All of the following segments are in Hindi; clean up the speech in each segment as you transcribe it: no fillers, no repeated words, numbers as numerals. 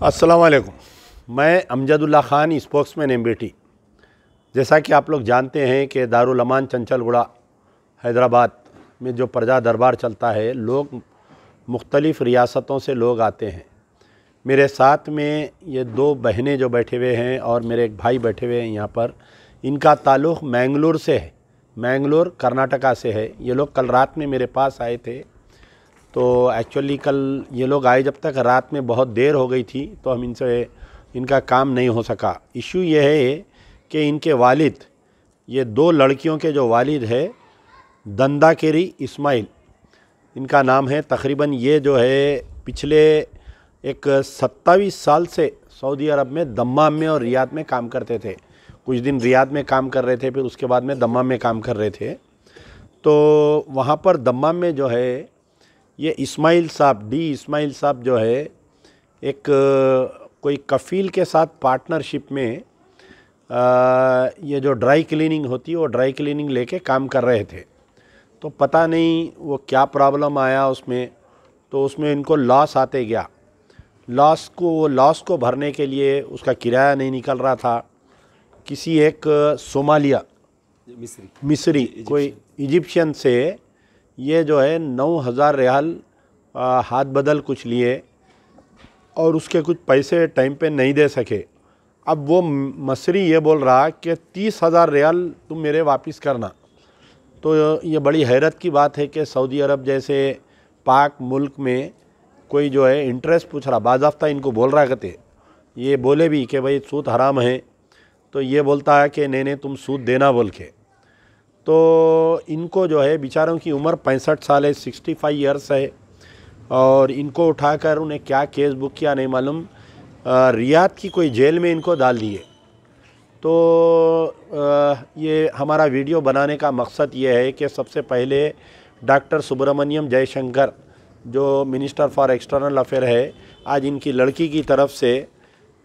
अस्सलाम वालेकुम। मैं अमजदुल्ला ख़ान, स्पोक्समैन एमबीटी। जैसा कि आप लोग जानते हैं कि दारुल अमान चंचलगुड़ा हैदराबाद में जो प्रजा दरबार चलता है, लोग मुख्तलिफ़ रियासतों से लोग आते हैं। मेरे साथ में ये दो बहनें जो बैठे हुए हैं और मेरे एक भाई बैठे हुए हैं यहाँ पर, इनका ताल्लुक़ मैंगलोर से है, मैंगलोर कर्नाटका से है। ये लोग कल रात में मेरे पास आए थे। तो एक्चुअली कल ये लोग आए, जब तक रात में बहुत देर हो गई थी तो हम इनका काम नहीं हो सका। इशू ये है कि इनके वालिद, ये दो लड़कियों के जो वालिद है, दंदाकेरी इस्माइल इनका नाम है। तकरीबन ये जो है पिछले एक 27 साल से सऊदी अरब में दम्माम में और रियाद में काम करते थे। कुछ दिन रियाद में काम कर रहे थे, फिर उसके बाद में दम्माम में काम कर रहे थे। तो वहाँ पर दम्माम में जो है ये इस्माइल साहब जो है एक कोई कफ़ील के साथ पार्टनरशिप में ये जो ड्राई क्लीनिंग होती है वो ड्राई क्लीनिंग लेके काम कर रहे थे। तो पता नहीं वो क्या प्रॉब्लम आया उसमें, तो उसमें इनको लॉस आते गया। लॉस को भरने के लिए उसका किराया नहीं निकल रहा था। किसी एक सोमालिया मिस्री कोई इजिप्शियन से ये जो है 9,000 रियाल हाथ बदल कुछ लिए और उसके कुछ पैसे टाइम पे नहीं दे सके। अब वो मसरी ये बोल रहा कि 30,000 रियाल तुम मेरे वापस करना। तो ये बड़ी हैरत की बात है कि सऊदी अरब जैसे पाक मुल्क में कोई जो है इंटरेस्ट पूछ रहा, बाज़ाफ्ता इनको बोल रहा कहते, ये बोले भी कि भाई सूद हराम है, तो ये बोलता है कि नहीं तुम सूद देना बोल के। तो इनको जो है बेचारों की उम्र 65 साल है, 65 ईयर्स है, और इनको उठाकर उन्हें क्या केस बुक किया नहीं मालूम, रियाद की कोई जेल में इनको डाल दिए। तो ये हमारा वीडियो बनाने का मकसद ये है कि सबसे पहले डॉक्टर सुब्रमण्यम जयशंकर जो मिनिस्टर फॉर एक्सटर्नल अफेयर है, आज इनकी लड़की की तरफ से,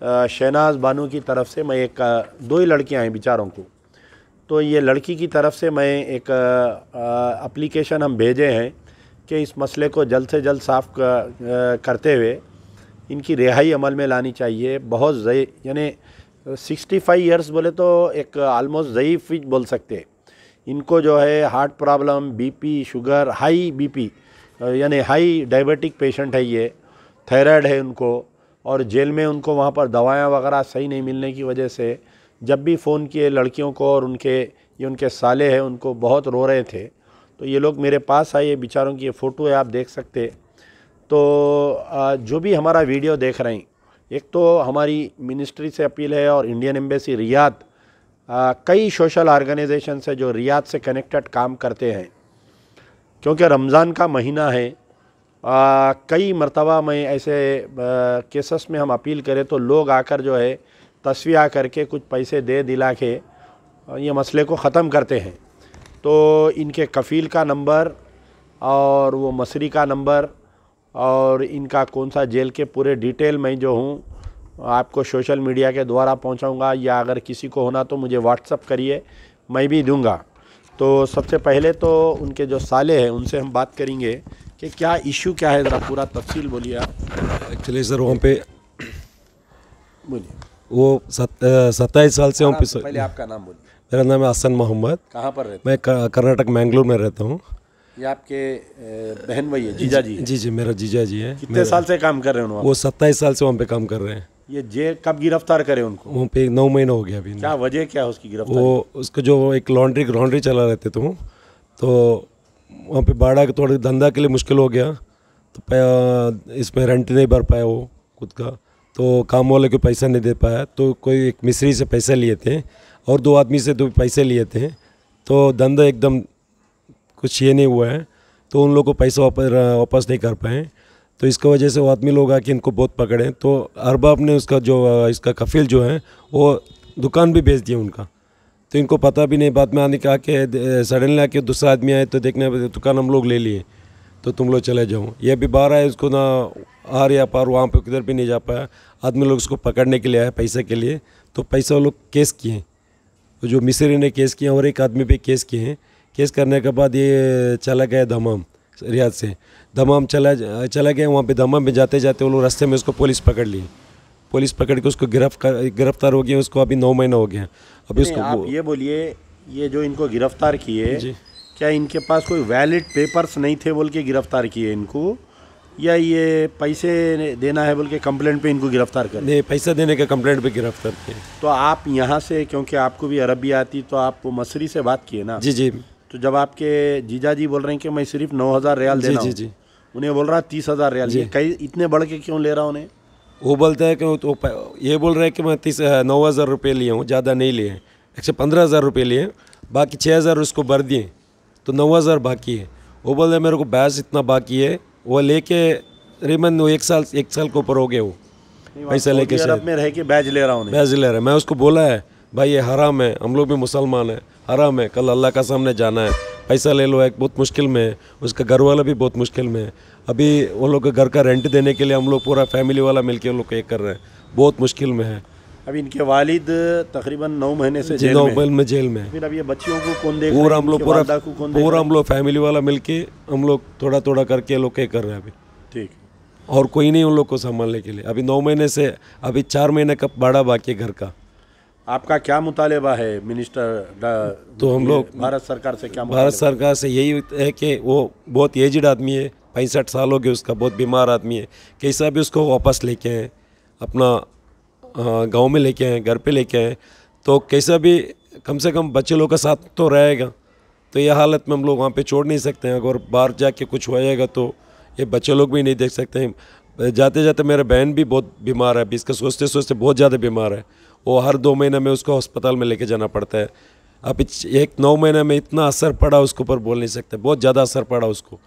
शहनाज बानू की तरफ से, मैं दो ही लड़कियां हैं बेचारों को, तो ये लड़की की तरफ से मैं एक एप्लीकेशन हम भेजे हैं कि इस मसले को जल्द से जल्द साफ़ करते हुए इनकी रिहाई अमल में लानी चाहिए। बहुत यानी 65 ईयर्स बोले तो एक आलमोस्ट ज़ईफ़ बोल सकते। इनको जो है heart problem, BP, sugar, high BP यानी हाई डायबिटिक पेशेंट है, ये थायराइड है उनको, और जेल में उनको वहाँ पर दवाएं वगैरह सही नहीं मिलने की वजह से जब भी फ़ोन किए लड़कियों को, और उनके साले हैं उनको बहुत रो रहे थे। तो ये लोग मेरे पास आए, बेचारों की ये फ़ोटो है, आप देख सकते। तो जो भी हमारा वीडियो देख रहे हैं, एक तो हमारी मिनिस्ट्री से अपील है और इंडियन एम्बेसी रियाद, कई सोशल ऑर्गेनाइजेशन से जो रियाद से कनेक्टेड काम करते हैं, क्योंकि रमज़ान का महीना है। कई मरतबा मैं ऐसे केसेस में हम अपील करें तो लोग आकर जो है तस्वीर करके कुछ पैसे दे दिला के ये मसले को ख़त्म करते हैं। तो इनके कफ़ील का नंबर और वो मसरी का नंबर और इनका कौन सा जेल के पूरे डिटेल मैं जो हूँ आपको सोशल मीडिया के द्वारा पहुँचाऊँगा, या अगर किसी को होना तो मुझे व्हाट्सअप करिए, मैं भी दूँगा। तो सबसे पहले तो उनके जो साले हैं उनसे हम बात करेंगे कि क्या इशू क्या है, ज़रा पूरा तफसील बोलिए आप। एक्चुअली सर वहाँ पे बोलिए। वो 27 साल से वहाँ पे। पहले आपका नाम बोलिए। मेरा नाम है हसन मोहम्मद। कहाँ पर रहते? मैं कर्नाटक मैंगलोर में रहता हूँ। ये आपके बहन भाई है, जीजा जी? जी, मेरा जीजा जी है। कितने साल से काम कर रहे हैं वो 27 साल से वहाँ पे काम कर रहे हैं। ये जेल कब गिरफ्तार करे उनको? वहाँ पे 9 महीना हो गया अभी। क्या वजह क्या है उसकी गिरफ्तारी? वो उसको जो एक लॉन्ड्री चला रहते थे, तो वहाँ पे बाड़ा के थोड़े धंधा के लिए मुश्किल हो गया, तो इसमें रेंट नहीं भर पाया वो खुद का, तो काम वाले को पैसा नहीं दे पाया, तो कोई एक मिस्री से पैसे लिए थे और 2 आदमी से 2 पैसे लिए थे, तो धंधा एकदम कुछ ये नहीं हुआ है, तो उन लोगों को पैसा वापस नहीं कर पाए। तो इसका वजह से वो आदमी लोग आके इनको बहुत पकड़े। तो अरबाब ने उसका जो इसका कफील जो है वो दुकान भी बेच दिया उनका, तो इनको पता भी नहीं। बाद में आने के आके सडनली आके दूसरा आदमी आए तो देखने दुकान हम लोग ले लिए, तो तुम लोग चले जाओ। ये अभी बाहर आए, उसको ना आर या पार वहाँ पे किधर भी नहीं जा पाया। आदमी लोग उसको पकड़ने के लिए आए पैसे के लिए, तो पैसा वो लोग केस किए, तो जो मिस्री ने केस किए और एक आदमी पे केस किए हैं। केस करने के बाद ये चला गया दमाम, रियाद से दमाम चला गया। वहाँ पे दमाम में जाते जाते वो लोग रास्ते में उसको पुलिस पकड़ ली, पुलिस पकड़ के उसको गिरफ्तार हो गया, उसको अभी 9 महीना हो गया। अभी नहीं, आप ये बोलिए, ये जो इनको गिरफ्तार किए, क्या इनके पास कोई वैलिड पेपर्स नहीं थे बोल के गिरफ्तार किए इनको, या ये पैसे देना है बोल के कंप्लेंट पे इनको गिरफ्तार कर? नहीं, पैसा देने के कंप्लेंट पे गिरफ्तार किए। तो आप यहाँ से, क्योंकि आपको भी अरबी आती, तो आप मसरी से बात किए ना? जी जी। तो जब आपके जीजा जी बोल रहे हैं कि मैं सिर्फ 9,000 रियाल दे रहा हूँ, जी, उन्हें बोल रहा 30,000 रियाल, ये कई इतने बढ़ के क्यों ले रहा हूँ उन्हें? वो बोलता है कि तो ये बोल रहा है कि मैं 9,000 रुपये लिए हूँ, ज़्यादा नहीं लिए, 115,000 रुपये लिए, बाकी 6,000 उसको भर दिए, तो 9,000 बाकी है। वो बोल रहे मेरे को बैच इतना बाकी है, वो लेके तकरीबन 1 साल के ऊपर हो गए वो पैसा लेके। अरब में रह के बैज ले रहा हूँ, बैज ले रहा है। मैं उसको बोला है भाई ये हराम है, हम लोग भी मुसलमान हैं, हराम है, कल अल्लाह का सामने जाना है, पैसा ले लो, एक बहुत मुश्किल में है, उसका घर वाला भी बहुत मुश्किल में है। अभी वो लोग के घर का रेंट देने के लिए हम लोग पूरा फैमिली वाला मिलके वो लोग ये कर रहे हैं, बहुत मुश्किल में है। अभी इनके वालिद तकरीबन 9 महीने से जेल में। फिर अब ये बच्चियों को कौन देख? पूरा हम लोग पूरा हम लोग फैमिली वाला मिलके हम लोग थोड़ा थोड़ा करके लोग ये कर रहे हैं अभी। ठीक। और कोई नहीं उन लोग को संभालने के लिए। अभी 9 महीने से अभी 4 महीने का भाड़ा बाकी है घर का। आपका क्या मुतालिबा है मिनिस्टर? तो हम लोग भारत सरकार से क्या? भारत सरकार से यही है कि वो बहुत एजड आदमी है, 65 साल हो गए उसका, बहुत बीमार आदमी है, कैसा भी उसको वापस लेके आए, अपना गांव में लेके आए, घर पे लेके आए, तो कैसा भी कम से कम बच्चे लोग का साथ तो रहेगा। तो ये हालत में हम लोग वहाँ पे छोड़ नहीं सकते हैं। अगर बाहर जाके कुछ हो जाएगा तो ये बच्चे लोग भी नहीं देख सकते हैं। जाते जाते मेरा बहन भी बहुत बीमार है, अभी इसका सोचते सोचते बहुत ज़्यादा बीमार है, वो हर 2 महीने में उसको अस्पताल में लेके जाना पड़ता है। अब 9 महीने में इतना असर पड़ा उसके ऊपर बोल नहीं सकते, बहुत ज़्यादा असर पड़ा उसको।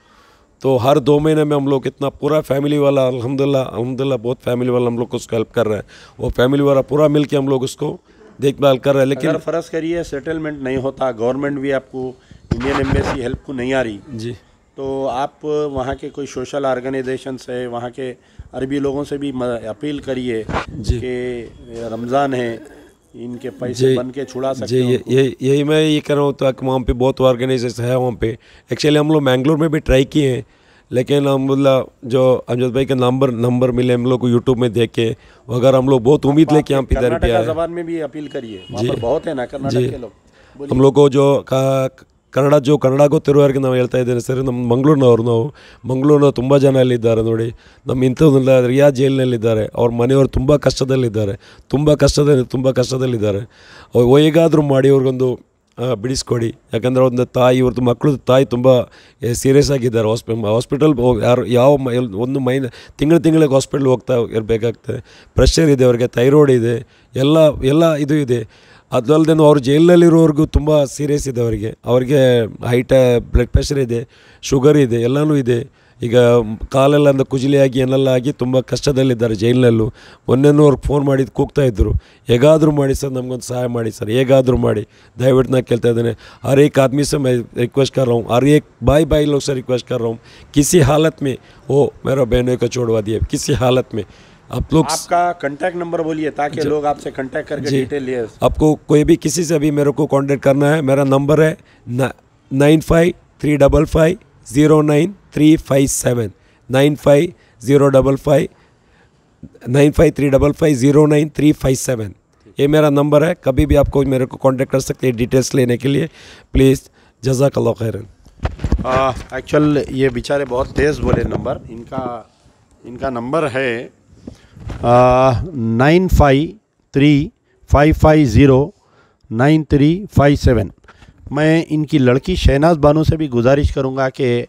तो हर 2 महीने में हम लोग इतना पूरा फैमिली वाला अल्हम्दुलिल्लाह बहुत फैमिली वाला हम लोग को उसको हेल्प कर रहा है, वो फैमिली वाला पूरा मिल के हम लोग उसको देखभाल कर रहे हैं। लेकिन अगर फ़र्ज़ करिए सेटलमेंट नहीं होता, गवर्नमेंट भी आपको, इंडियन एम्बेसी हेल्प को नहीं आ रही जी, तो आप वहाँ के कोई सोशल ऑर्गेनाइजेशन से, वहाँ के अरबी लोगों से भी अपील करिए कि रमज़ान है, इनके पैसे बन के छुड़ा सकते हैं। यही मैं ये कर रहा हूँ। तो वहाँ पे बहुत ऑर्गेनाइजेशन है वहाँ पे। एक्चुअली हम लोग मैंगलोर में भी ट्राई किए हैं, लेकिन अल्हम्दुलिल्लाह जो अमजद भाई का नंबर मिले हम लोग को यूट्यूब में देख के, अगर हम लोग बहुत उम्मीद लेके हम इधर पे आए। ज़बान में भी अपील करिए, वहाँ पर बहुत है ना कर्नाटक के लोग। हम लोग को जो ಕನ್ನಡಗೂ ತಿರುವವರೆಗೆ ನಾವು ಹೇಳ್ತಾ ಇದ್ದೇನೆ ಸರ್, ನಮ್ಮ ಮಂಗಳೂರಿನವರು ತುಂಬ ಜನ ಅಲ್ಲಿದ್ದಾರೆ ನೋಡಿ. ನಮ್ಮ ಇಂಥದ್ದೆಲ್ಲ ರಿಯಾದ್ ಜೈಲಿನಲ್ಲಿದ್ದಾರೆ, ಅವ್ರ ಮನೆಯವರು ತುಂಬ ಕಷ್ಟದಲ್ಲಿದ್ದಾರೆ. ಹೇಗಾದರೂ ಮಾಡಿ ಅವ್ರಿಗೊಂದು ಬಿಡಿಸ್ಕೊಡಿ. ಯಾಕಂದರೆ ಒಂದು ತಾಯಿ, ಇವ್ರದ್ದು ಮಕ್ಕಳು ತಾಯಿ ತುಂಬ ಸೀರಿಯಸ್ ಆಗಿದ್ದಾರೆ. ಹಾಸ್ಪಿಟಲ್ ಒಂದು ತಿಂಗಳಿಗೆ ಹಾಸ್ಪಿಟ್ಲ್ ಹೋಗ್ತಾ ಇರಬೇಕಾಗ್ತದೆ. ಪ್ರೆಷರ್ ಇದೆ ಅವ್ರಿಗೆ, ಥೈರಾಯ್ಡ್ ಇದೆ, ಎಲ್ಲ ಇದು ಇದೆ. ಅದಲ್ಲದೆ ಅವ್ರು ಜೈಲಿನಲ್ಲಿರೋರ್ಗೂ ತುಂಬ ಸೀರಿಯಸ್ ಇದೆ. ಅವ್ರಿಗೆ ಬ್ಲಡ್ ಪ್ರೆಷರ್ ಇದೆ, ಶುಗರ್ ಇದೆ, ಎಲ್ಲನೂ ಇದೆ. ಈಗ ಕಾಲೆಲ್ಲ ಕುಜಿಲಿಯಾಗಿ ಏನೆಲ್ಲ ಆಗಿ ತುಂಬ ಕಷ್ಟದಲ್ಲಿದ್ದಾರೆ ಜೈಲಿನಲ್ಲೂ. ಮೊನ್ನೆನೂ ಅವ್ರಿಗೆ ಫೋನ್ ಮಾಡಿ ಕೂಗ್ತಾಯಿದ್ರು, ಹೇಗಾದರೂ ಮಾಡಿ ಸರ್ ನಮಗೊಂದು ಸಹಾಯ ಮಾಡಿ ಸರ್, ಹೇಗಾದರೂ ಮಾಡಿ ದಯವಿಟ್ಟು ನಾನು ಕೇಳ್ತಾ ಇದ್ದೇನೆ. हर एक आदमी से मैं रिक्वेस्ट कर रहा हूँ, हर एक भाई लोग से रिक्वेस्ट कर रहा हूँ, किसी हालत में वो मेरा बहनों को छोड़वा दिए, किसी हालत में। आप लोग आपका कांटेक्ट नंबर बोलिए ताकि लोग आपसे कांटेक्ट करके डिटेल लिए। आपको कोई भी किसी से भी मेरे को कांटेक्ट करना है, मेरा नंबर है 9535509357 9535509357। ये मेरा नंबर है, कभी भी आपको मेरे को कांटेक्ट कर सकते हैं डिटेल्स लेने के लिए। प्लीज़ जज़ाकल्लाह खैरन। एक्चुअल ये बेचारे बहुत तेज़ बोले नंबर। इनका नंबर है 9535509357। मैं इनकी लड़की शहनाज बानो से भी गुजारिश करूंगा कि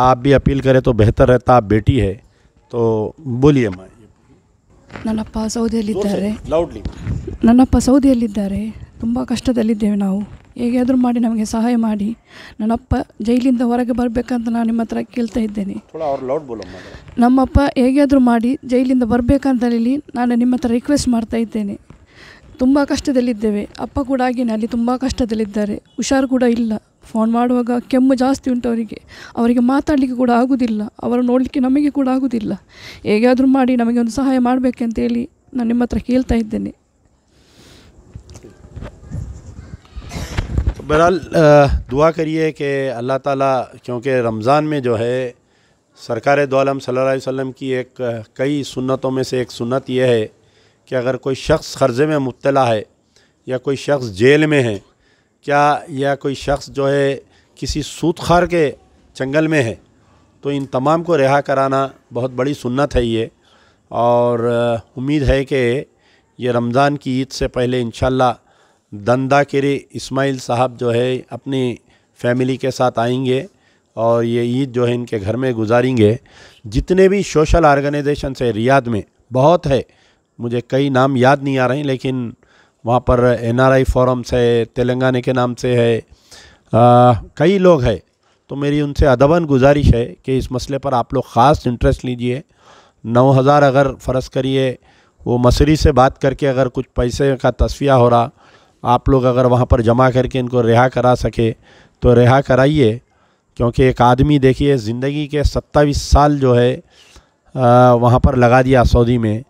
आप भी अपील करें तो बेहतर रहता। आप बेटी है तो बोलिए। माँ, ನನ್ನಪ್ಪ ಸೌದಿಯಲ್ಲಿದ್ದಾರೆ. लाउडली। ನನ್ನಪ್ಪ ಸೌದಿಯಲ್ಲಿದ್ದಾರೆ, ತುಂಬ ಕಷ್ಟದಲ್ಲಿದ್ದೇವೆ ನಾವು. ಹೇಗಾದರೂ ಮಾಡಿ ನಮಗೆ ಸಹಾಯ ಮಾಡಿ. ನನ್ನಪ್ಪ ಜೈಲಿಂದ ಹೊರಗೆ ಬರಬೇಕಂತ ನಾನು ನಿಮ್ಮ ಹತ್ರ ಕೇಳ್ತಾ ಇದ್ದೇನೆ. ನಮ್ಮಪ್ಪ ಹೇಗಾದರೂ ಮಾಡಿ ಜೈಲಿಂದ ಬರಬೇಕಂತ ಹೇಳಿ ನಾನು ನಿಮ್ಮ ಹತ್ರ ರಿಕ್ವೆಸ್ಟ್ ಮಾಡ್ತಾ ಇದ್ದೇನೆ. ತುಂಬ ಕಷ್ಟದಲ್ಲಿದ್ದೇವೆ. ಅಪ್ಪ ಕೂಡ ಹಾಗೇನೆ ಅಲ್ಲಿ ತುಂಬ ಕಷ್ಟದಲ್ಲಿದ್ದಾರೆ, ಹುಷಾರು ಕೂಡ ಇಲ್ಲ. ಫೋನ್ ಮಾಡುವಾಗ ಕೆಮ್ಮು ಜಾಸ್ತಿ ಉಂಟು ಅವರಿಗೆ ಮಾತಾಡಲಿಕ್ಕೆ ಕೂಡ ಆಗೋದಿಲ್ಲ, ಅವರು ನೋಡಲಿಕ್ಕೆ ನಮಗೆ ಕೂಡ ಆಗೋದಿಲ್ಲ. ಹೇಗಾದರೂ ಮಾಡಿ ನಮಗೆ ಒಂದು ಸಹಾಯ ಮಾಡಬೇಕಂತೇಳಿ ನಾನು ನಿಮ್ಮ ಹತ್ರ ಕೇಳ್ತಾ ಇದ್ದೇನೆ. बहरहाल दुआ करिए कि अल्लाह ताला, क्योंकि रमज़ान में जो है सरकार दो आलम सल्लल्लाहु अलैहि वसल्लम की कई सुन्नतों में से एक सुन्नत यह है कि अगर कोई शख्स कर्ज़े में मुब्तला है या कोई शख्स जेल में है क्या, या कोई शख्स जो है किसी सूदखार के चंगल में है, तो इन तमाम को रिहा कराना बहुत बड़ी सुन्नत है ये। और उम्मीद है कि ये रमज़ान की ईद से पहले इंशाअल्लाह दंदाकिरी इस्माइल साहब जो है अपनी फैमिली के साथ आएंगे और ये ईद जो है इनके घर में गुजारेंगे। जितने भी सोशल ऑर्गेनाइजेशन है रियाद में, बहुत है, मुझे कई नाम याद नहीं आ रहे हैं, लेकिन वहाँ पर NRI फोरम्स है, तेलंगाना के नाम से है, कई लोग हैं। तो मेरी उनसे अदबन गुजारिश है कि इस मसले पर आप लोग ख़ास इंटरेस्ट लीजिए। 9000 अगर फ़र्ज़ करिए वो मसरी से बात करके अगर कुछ पैसे का तस्फिया हो रहा, आप लोग अगर वहाँ पर जमा करके इनको रिहा करा सके तो रिहा कराइए। क्योंकि एक आदमी देखिए ज़िंदगी के 27 साल जो है वहाँ पर लगा दिया सऊदी में,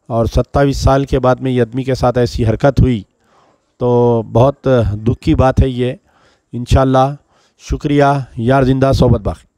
और 27 साल के बाद में ये आदमी के साथ ऐसी हरकत हुई तो बहुत दुख की बात है ये। इंशाअल्लाह शुक्रिया। यार जिंदा सोबत बाकी।